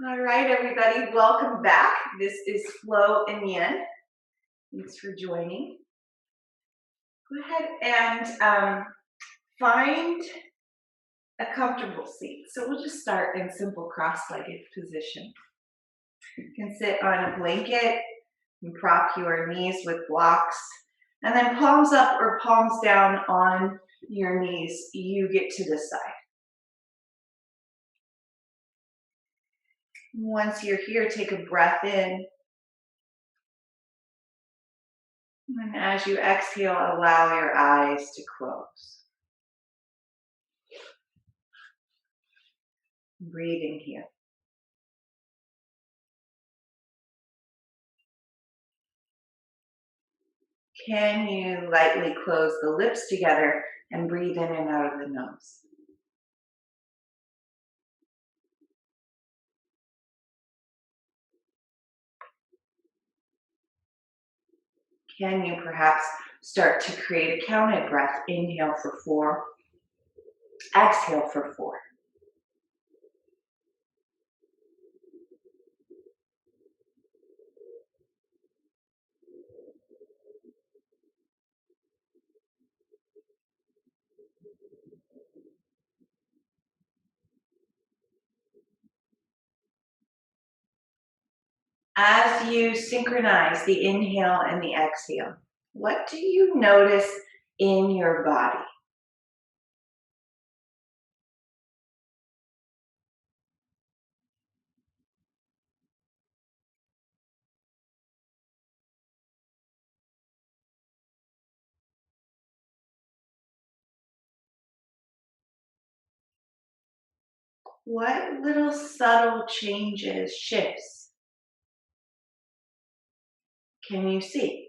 All right, everybody, welcome back. This is Flo and Yen. Thanks for joining. Go ahead and find a comfortable seat. So we'll just start in simple cross-legged position. You can sit on a blanket and prop your knees with blocks, and then palms up or palms down on your knees. You get to decide. Once you're here, take a breath in. And as you exhale, allow your eyes to close. Breathing here. Can you lightly close the lips together and breathe in and out of the nose? Can you perhaps start to create a counted breath? Inhale for 4, exhale for 4. As you synchronize the inhale and the exhale, what do you notice in your body? What little subtle changes, shifts can you see?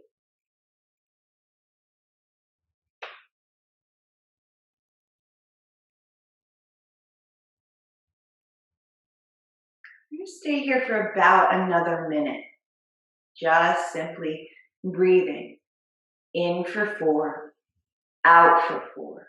You stay here for about another minute, just simply breathing in for 4, out for 4.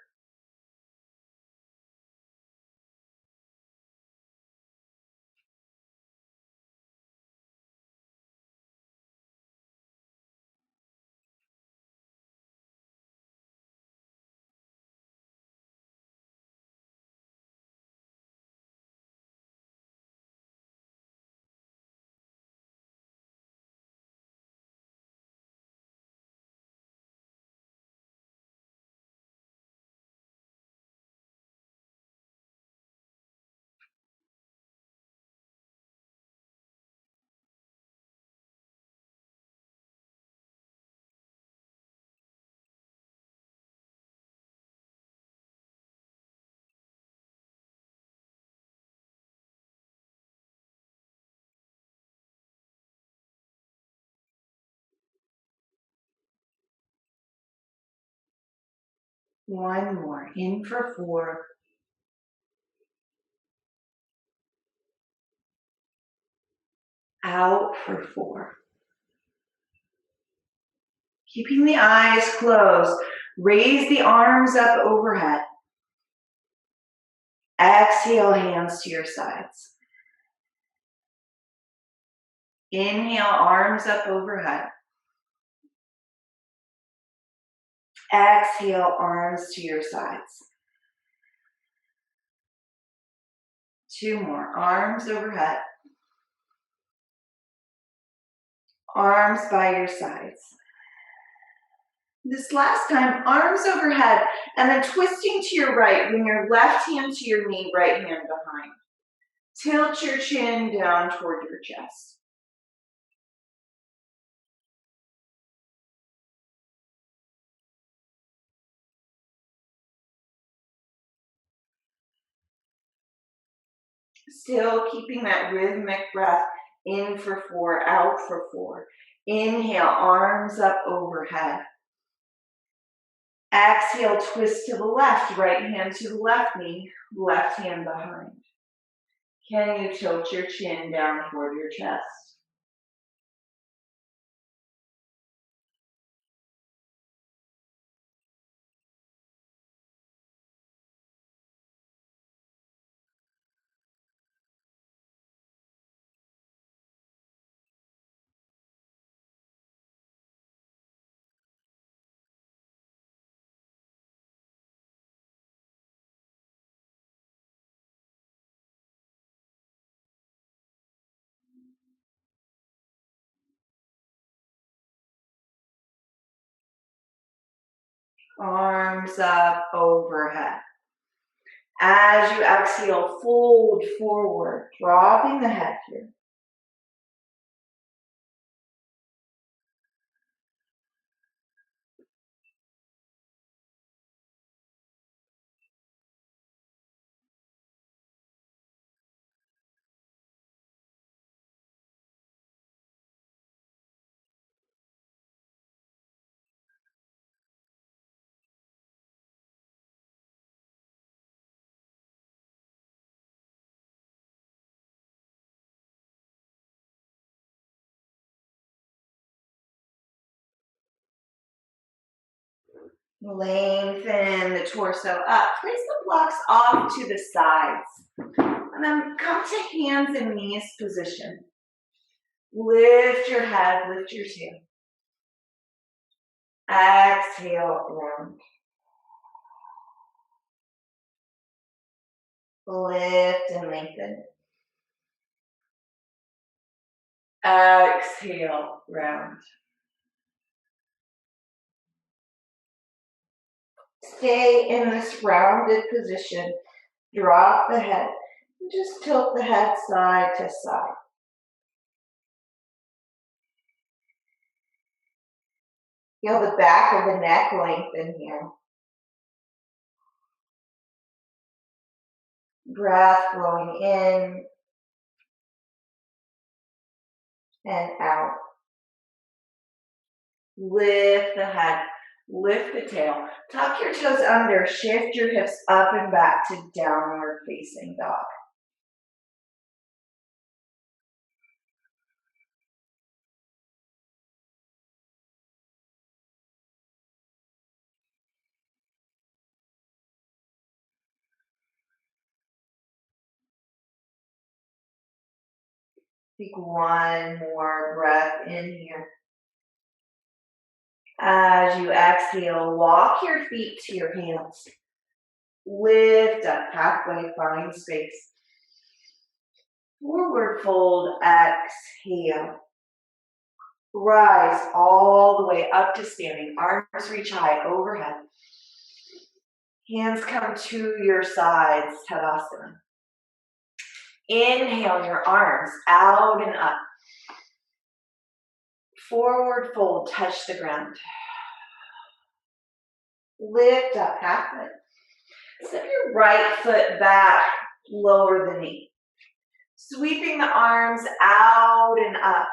One more, in for 4, out for 4. Keeping the eyes closed, raise the arms up overhead. Exhale, hands to your sides. Inhale, arms up overhead. Exhale, arms to your sides. 2 more, arms overhead. Arms by your sides. This last time, arms overhead, and then twisting to your right, bring your left hand to your knee, right hand behind. Tilt your chin down toward your chest. Still keeping that rhythmic breath, in for 4, out for 4. Inhale, arms up overhead. Exhale, twist to the left, right hand to the left knee, left hand behind. Can you tilt your chin down toward your chest? Arms up overhead. As you exhale, fold forward, dropping the head here. Lengthen the torso up. Place the blocks off to the sides. And then come to hands and knees position. Lift your head, lift your tail. Exhale, round. Lift and lengthen. Exhale, round. Stay in this rounded position. Drop the head. And just tilt the head side to side. Feel the back of the neck lengthen here. Breath flowing in and out. Lift the head, lift the tail. Tuck your toes under, shift your hips up and back to downward facing dog. Take one more breath in here. As you exhale, walk your feet to your hands. Lift up halfway, find space. Forward fold, exhale. Rise all the way up to standing. Arms reach high overhead. Hands come to your sides, Tadasana. Inhale your arms out and up. Forward fold, touch the ground. Lift up halfway. Step your right foot back, lower the knee. Sweeping the arms out and up.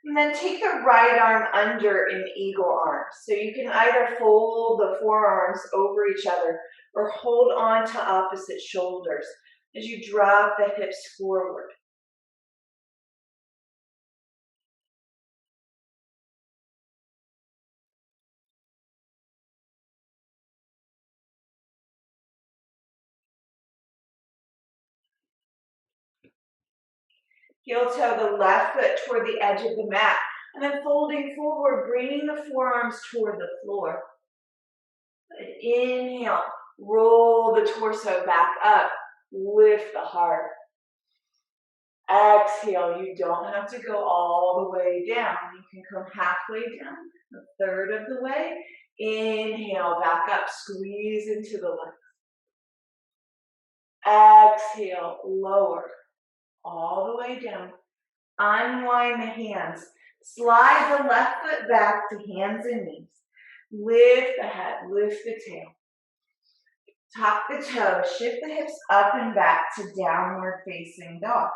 And then take the right arm under in eagle arms. So you can either fold the forearms over each other or hold on to opposite shoulders as you drop the hips forward. Heel toe the left foot toward the edge of the mat, and then folding forward, bringing the forearms toward the floor. Inhale, roll the torso back up, lift the heart. Exhale, you don't have to go all the way down. You can come halfway down, a third of the way. Inhale, back up, squeeze into the legs. Exhale, lower, all the way down. Unwind the hands. Slide the left foot back to hands and knees. Lift the head, lift the tail. Tuck the toes, shift the hips up and back to downward facing dog.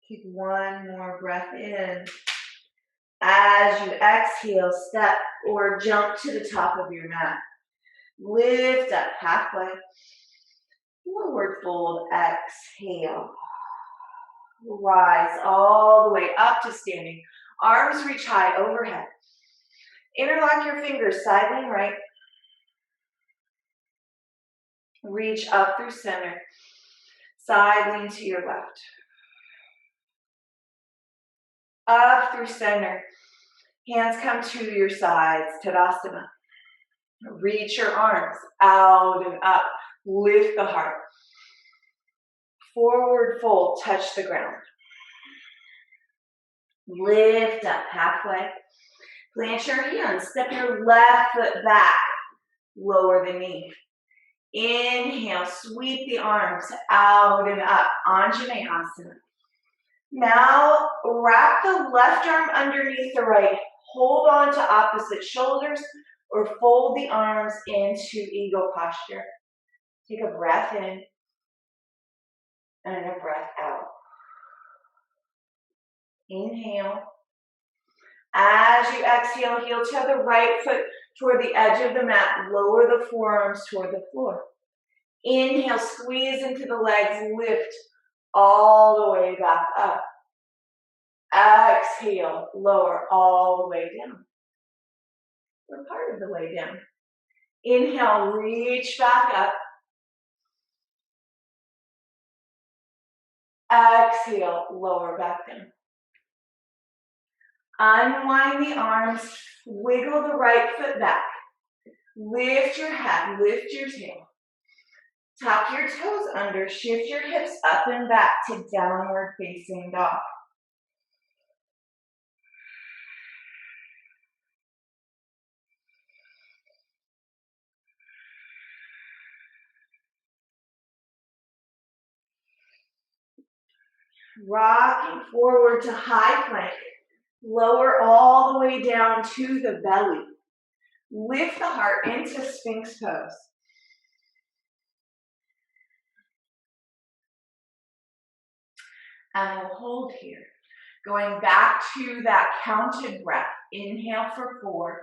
Take one more breath in. As you exhale, step or jump to the top of your mat. Lift up halfway. Forward fold, exhale. Rise all the way up to standing. Arms reach high overhead. Interlock your fingers, side lean right. Reach up through center. Side lean to your left. Up through center. Hands come to your sides, Tadasana. Reach your arms out and up. Lift the heart. Forward fold, touch the ground. Lift up halfway. Plant your hands. Step your left foot back. Lower the knee. Inhale, sweep the arms out and up. Anjaneyasana. Now wrap the left arm underneath the right. Hold on to opposite shoulders or fold the arms into eagle posture. Take a breath in and a breath out. Inhale. As you exhale, heel toe the right foot toward the edge of the mat. Lower the forearms toward the floor. Inhale, squeeze into the legs. Lift all the way back up. Exhale, lower all the way down. We're part of the way down. Inhale, reach back up. Exhale, lower back down. Unwind the arms, wiggle the right foot back. Lift your head, lift your tail. Tuck your toes under, shift your hips up and back to downward facing dog. Rocking forward to high plank. Lower all the way down to the belly. Lift the heart into Sphinx Pose. And we'll hold here. Going back to that counted breath. Inhale for 4.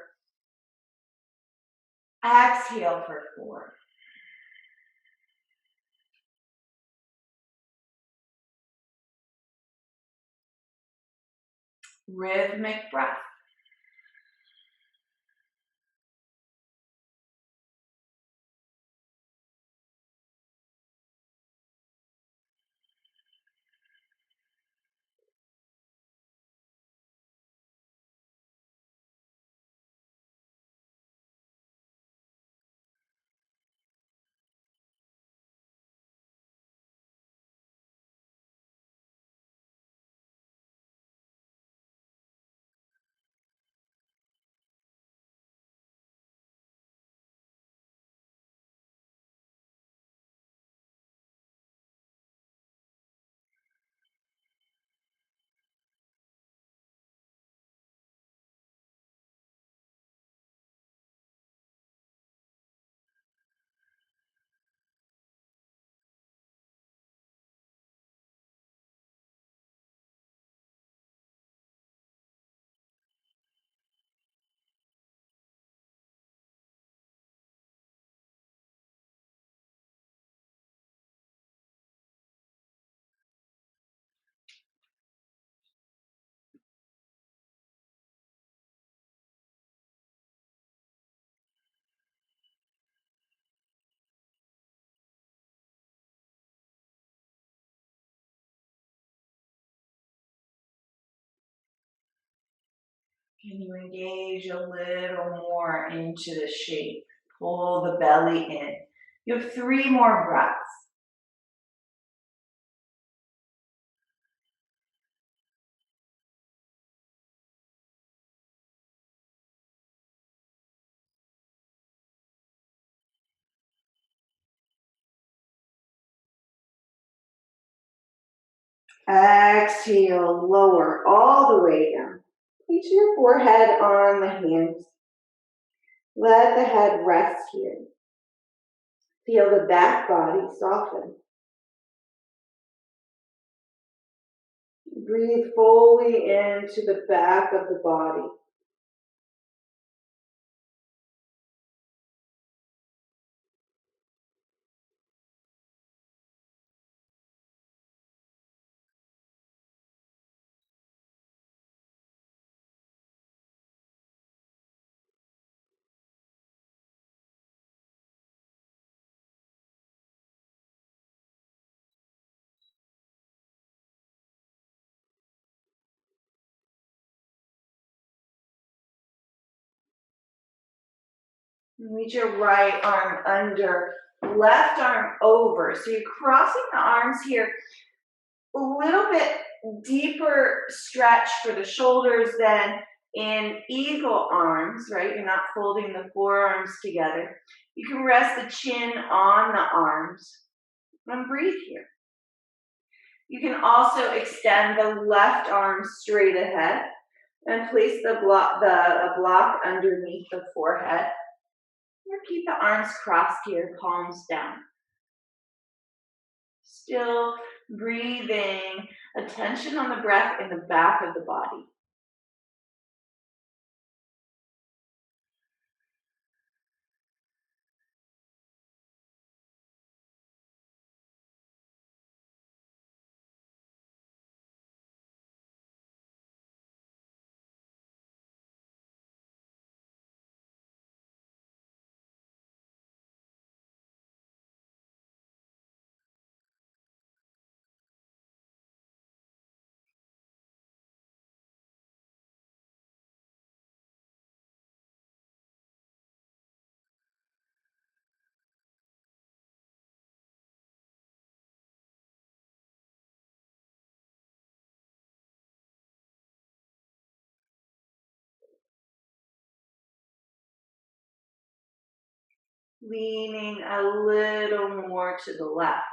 Exhale for 4. Rhythmic breath. Can you engage a little more into the shape? Pull the belly in. You have 3 more breaths. Exhale, lower all the way down. Place your forehead on the hands. Let the head rest here. Feel the back body soften. Breathe fully into the back of the body. Reach your right arm under, left arm over. So you're crossing the arms here. A little bit deeper stretch for the shoulders than in eagle arms, right? You're not folding the forearms together. You can rest the chin on the arms and breathe here. You can also extend the left arm straight ahead and place the block underneath the forehead. Or keep the arms crossed here, palms down. Still breathing, attention on the breath in the back of the body. Leaning a little more to the left.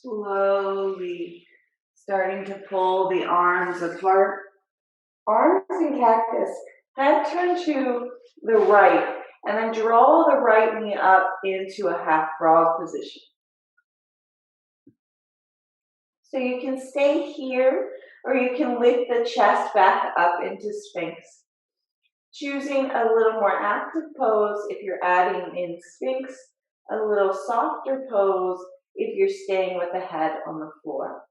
Slowly starting to pull the arms apart. Arms in cactus. Head turn to the right and then draw the right knee up into a half frog position. So you can stay here or you can lift the chest back up into Sphinx. Choosing a little more active pose if you're adding in Sphinx, a little softer pose if you're staying with the head on the floor.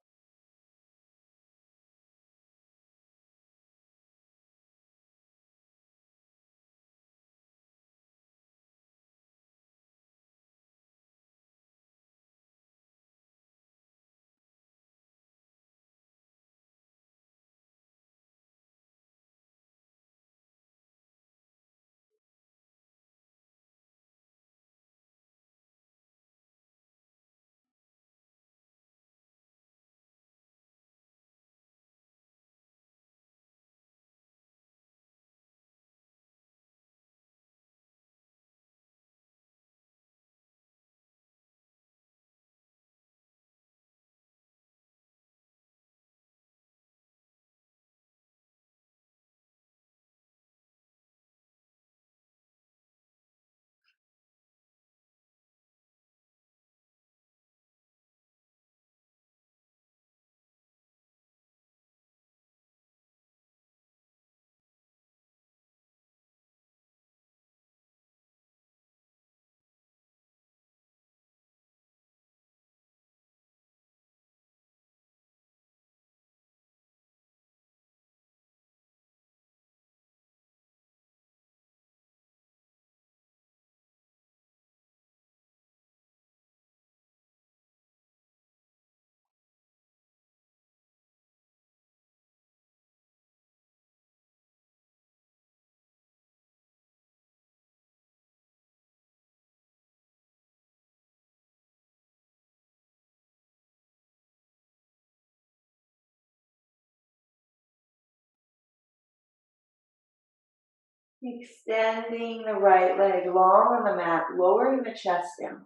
Extending the right leg long on the mat, lowering the chest down.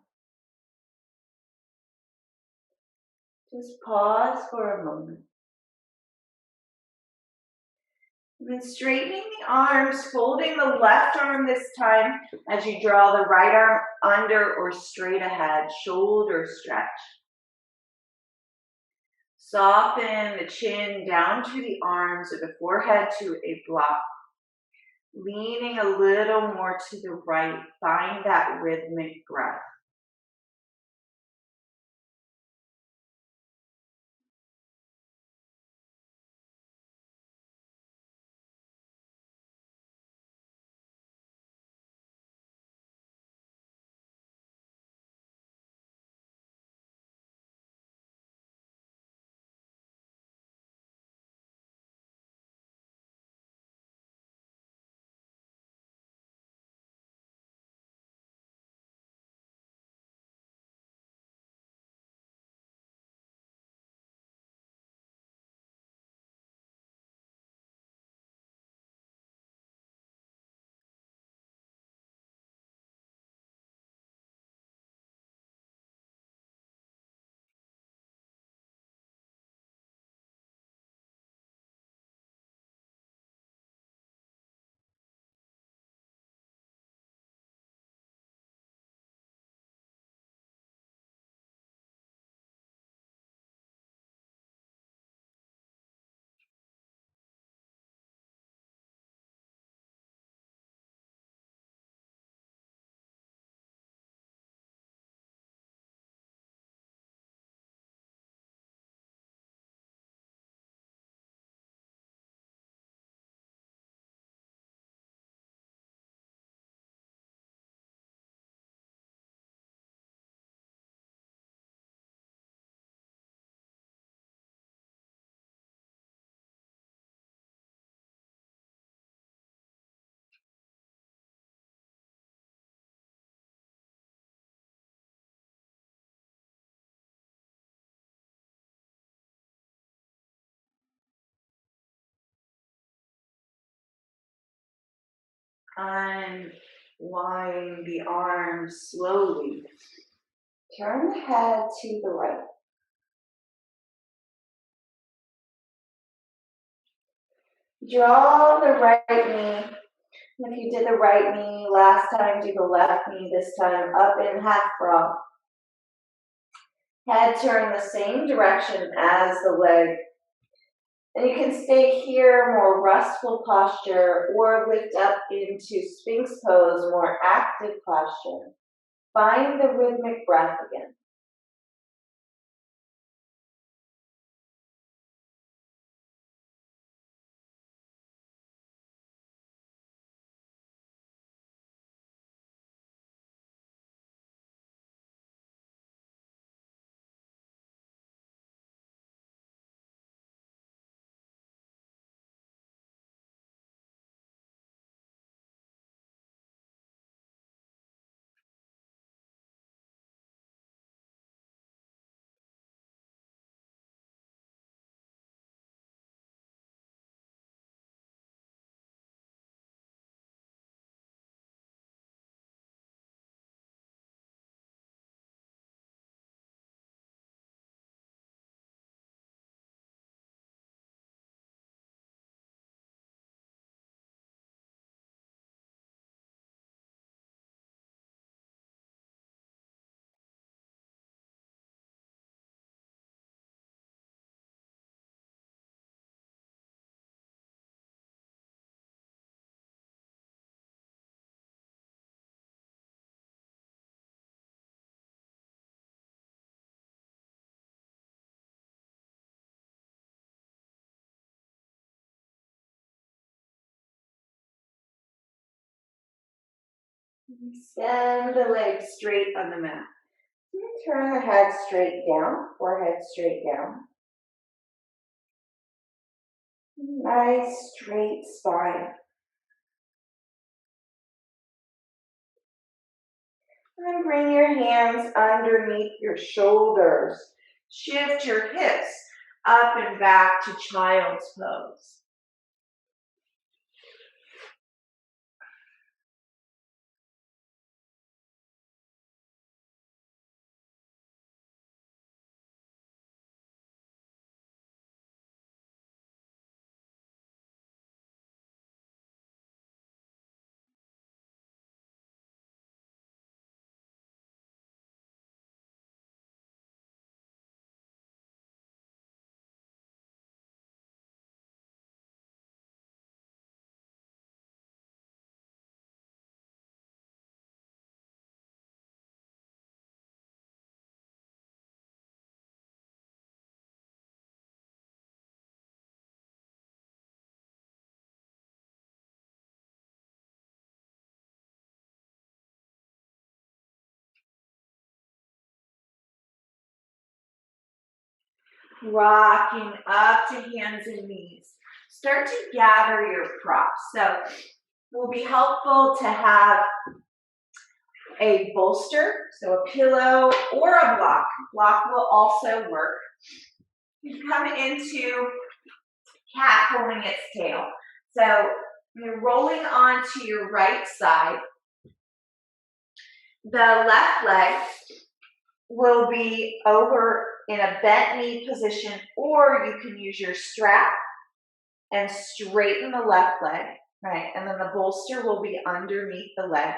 Just pause for a moment. And then straightening the arms, folding the left arm this time as you draw the right arm under or straight ahead, shoulder stretch. Soften the chin down to the arms or the forehead to a block. Leaning a little more to the right, find that rhythmic breath. Unwind the arms slowly. Turn the head to the right. Draw the right knee. If you did the right knee last time, do the left knee this time, up in half frog. Head turn the same direction as the leg. And you can stay here, more restful posture, or lift up into Sphinx Pose, more active posture. Find the rhythmic breath again. Extend the legs straight on the mat. Turn the head straight down, forehead straight down. Nice straight spine. And bring your hands underneath your shoulders. Shift your hips up and back to child's pose. Rocking up to hands and knees. Start to gather your props. So it will be helpful to have a bolster, so a pillow or a block. Block will also work. You come into cat pulling its tail. So you're rolling onto your right side. The left leg will be over in a bent knee position, or you can use your strap and straighten the left leg, right? And then the bolster will be underneath the leg.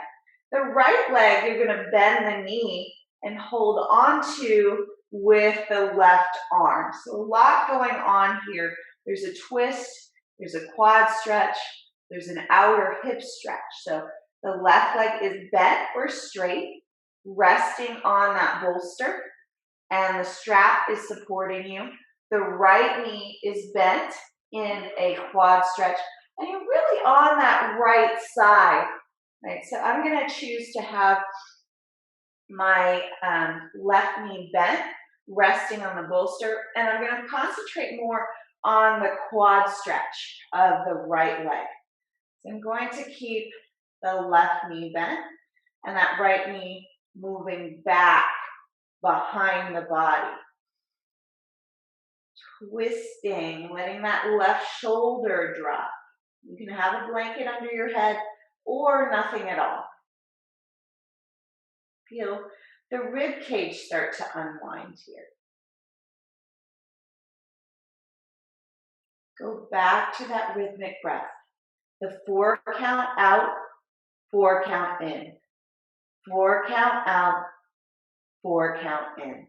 The right leg, you're gonna bend the knee and hold onto with the left arm. So a lot going on here. There's a twist, there's a quad stretch, there's an outer hip stretch. So the left leg is bent or straight, resting on that bolster, and the strap is supporting you. The right knee is bent in a quad stretch, and you're really on that right side, right? So I'm gonna choose to have my left knee bent, resting on the bolster, and I'm gonna concentrate more on the quad stretch of the right leg. So I'm going to keep the left knee bent and that right knee moving back behind the body. Twisting, letting that left shoulder drop. You can have a blanket under your head or nothing at all. Feel the rib cage start to unwind here. Go back to that rhythmic breath. The 4 count out, 4 count in. 4 count out, 4 count in.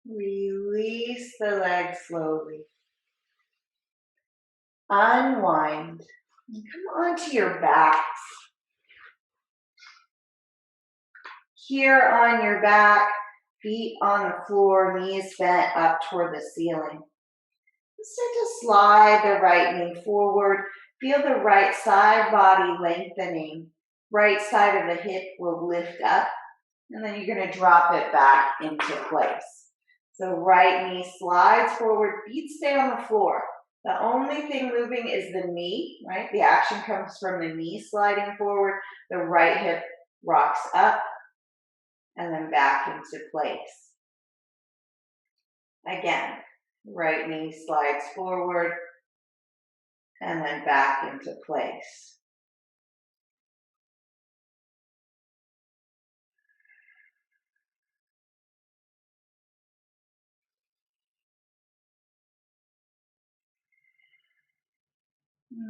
Release the leg slowly. Unwind. And come onto your backs. Here on your back, feet on the floor, knees bent up toward the ceiling. Start to slide the right knee forward. Feel the right side body lengthening. Right side of the hip will lift up, and then you're going to drop it back into place. So right knee slides forward, feet stay on the floor. The only thing moving is the knee, right? The action comes from the knee sliding forward. The right hip rocks up and then back into place. Again, right knee slides forward and then back into place.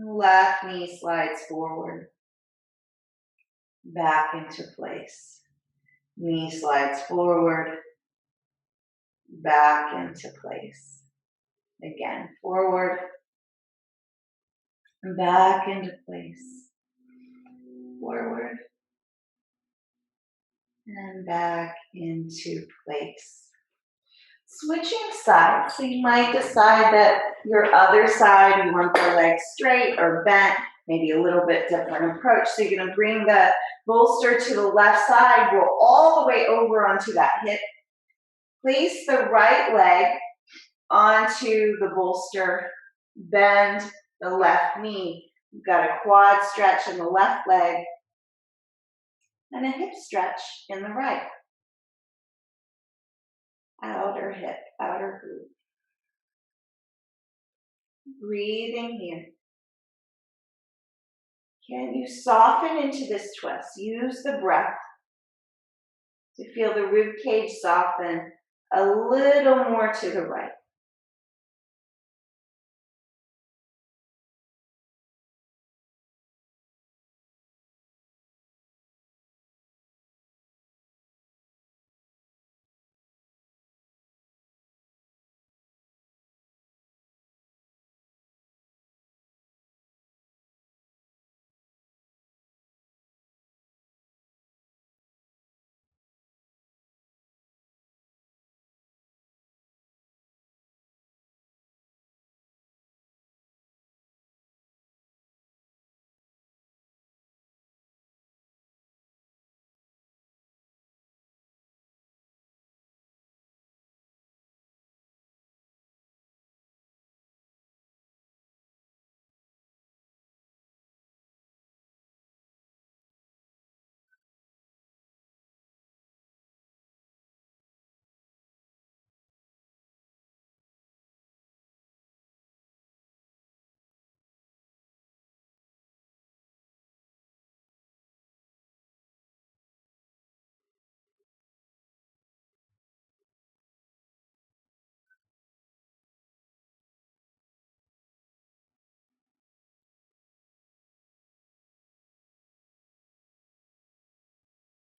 Left knee slides forward. back into place. Knee slides forward, back into place. Again, forward, back into place. Forward, and back into place. Switching sides. So you might decide that your other side, you want the legs straight or bent, maybe a little bit different approach. So you're gonna bring the bolster to the left side, roll all the way over onto that hip. Place the right leg onto the bolster, bend the left knee. You've got a quad stretch in the left leg and a hip stretch in the right. Outer hip, outer glute. Breathing here. Can you soften into this twist? Use the breath to feel the rib cage soften a little more to the right.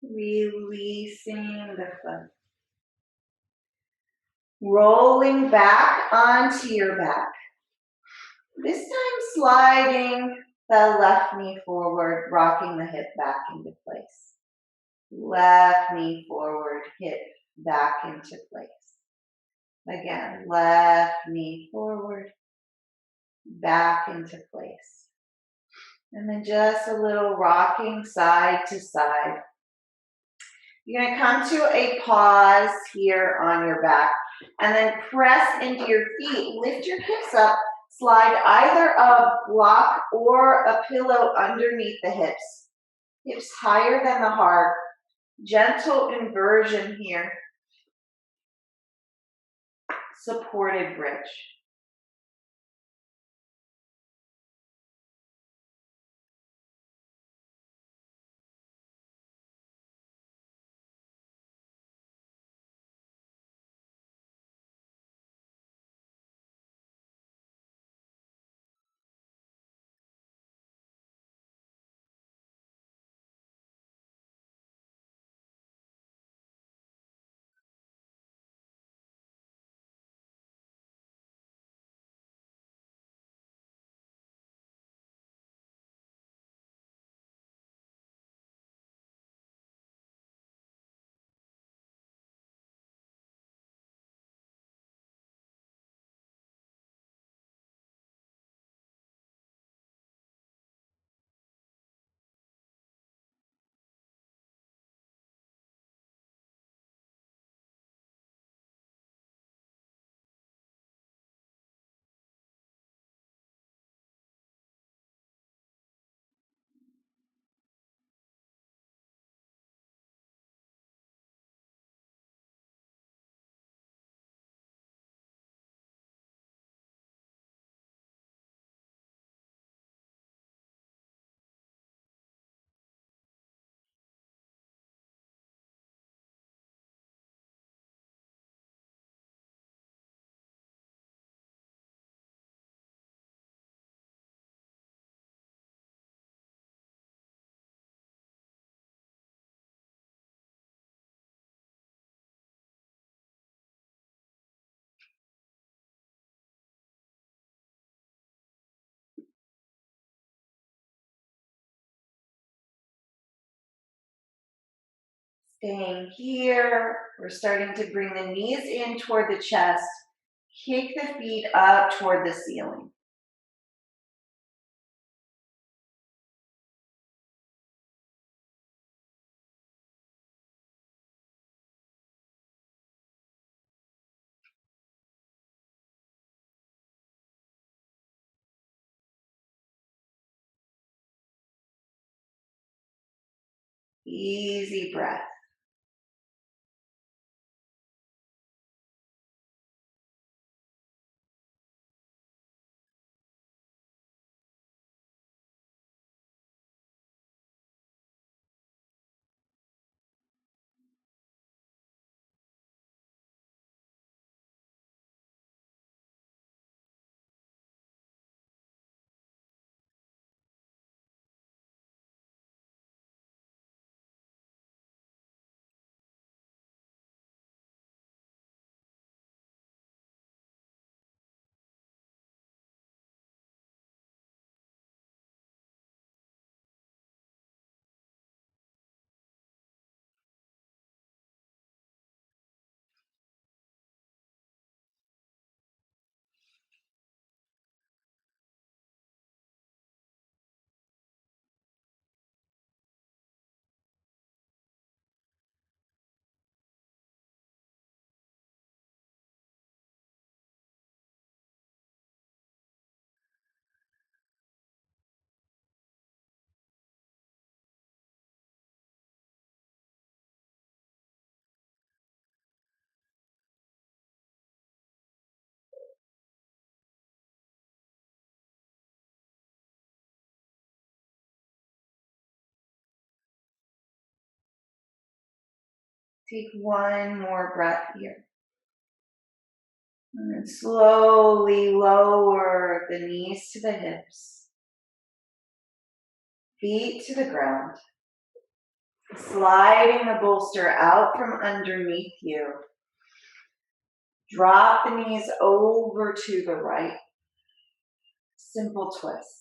Releasing the foot. Rolling back onto your back. This time sliding the left knee forward, rocking the hip back into place. Left knee forward, hip back into place. Again, left knee forward, back into place. And then just a little rocking side to side. You're going to come to a pause here on your back and then press into your feet. Lift your hips up. Slide either a block or a pillow underneath the hips. Hips higher than the heart. Gentle inversion here. Supported bridge. Staying here, we're starting to bring the knees in toward the chest, kick the feet up toward the ceiling. Easy breath. Take one more breath here. And then slowly lower the knees to the hips, feet to the ground, sliding the bolster out from underneath you. Drop the knees over to the right. Simple twist.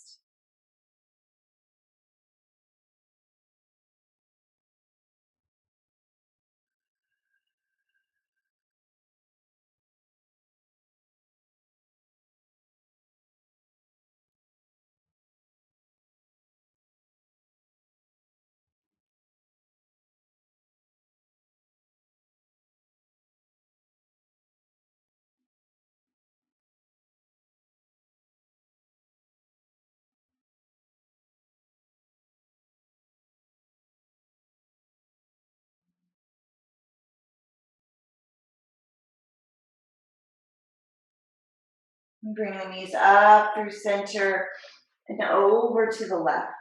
And bring the knees up through center and over to the left.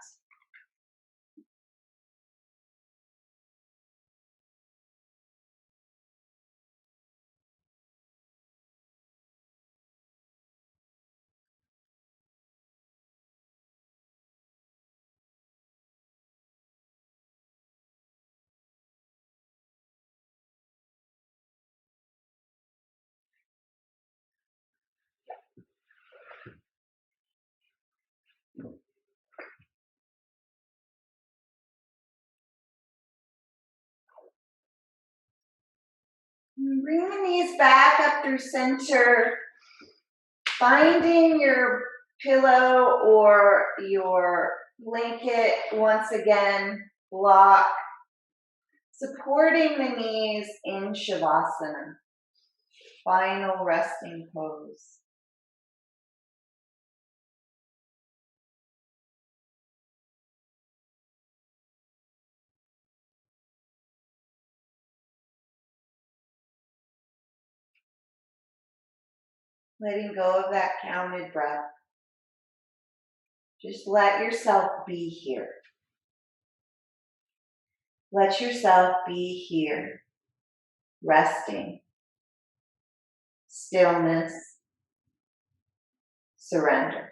And bring the knees back up through center, finding your pillow or your blanket once again, block, supporting the knees in Shavasana, final resting pose. Letting go of that counted breath. Just let yourself be here. Let yourself be here, resting, stillness, surrender.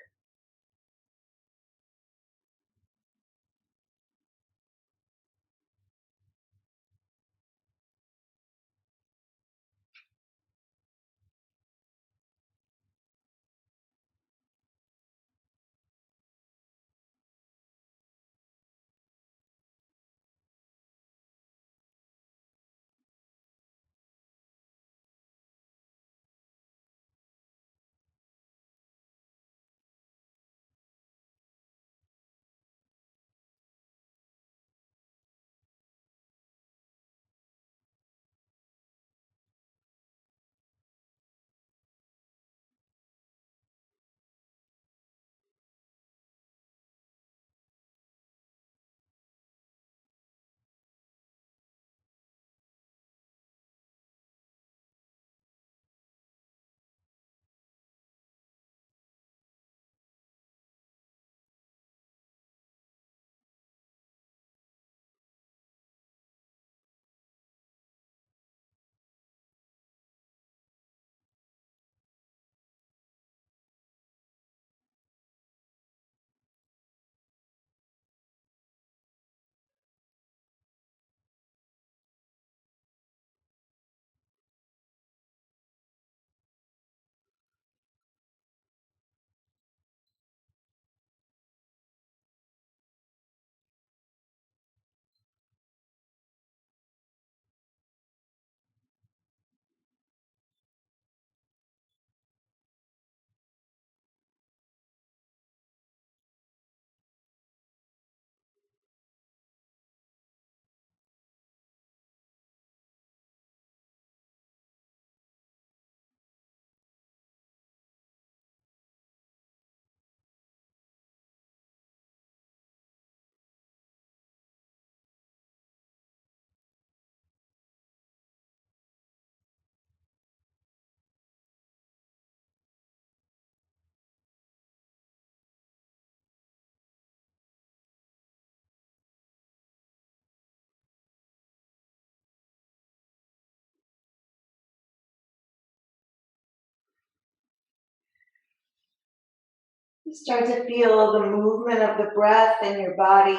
Start to feel the movement of the breath in your body.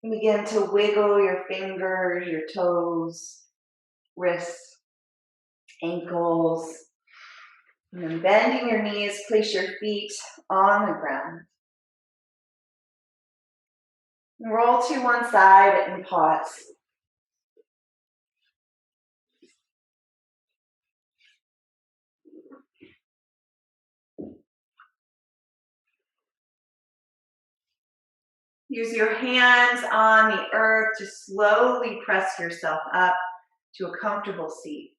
Begin to wiggle your fingers, your toes, wrists, ankles. And then bending your knees, place your feet on the ground. And roll to one side and pause. Use your hands on the earth to slowly press yourself up to a comfortable seat.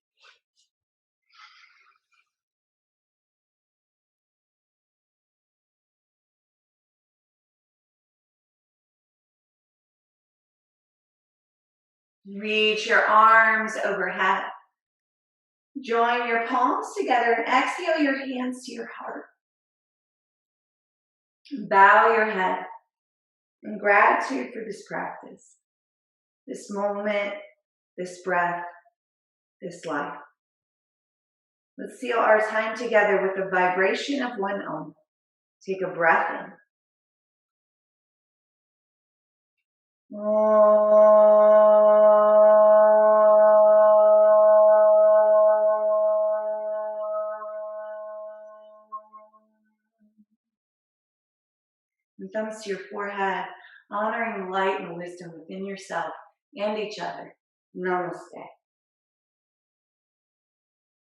Reach your arms overhead. Join your palms together and exhale your hands to your heart. Bow your head in gratitude for this practice, this moment, this breath, this life. Let's seal our time together with the vibration of one Om. Take a breath in. And thumbs to your forehead, honoring the light and wisdom within yourself and each other. Namaste.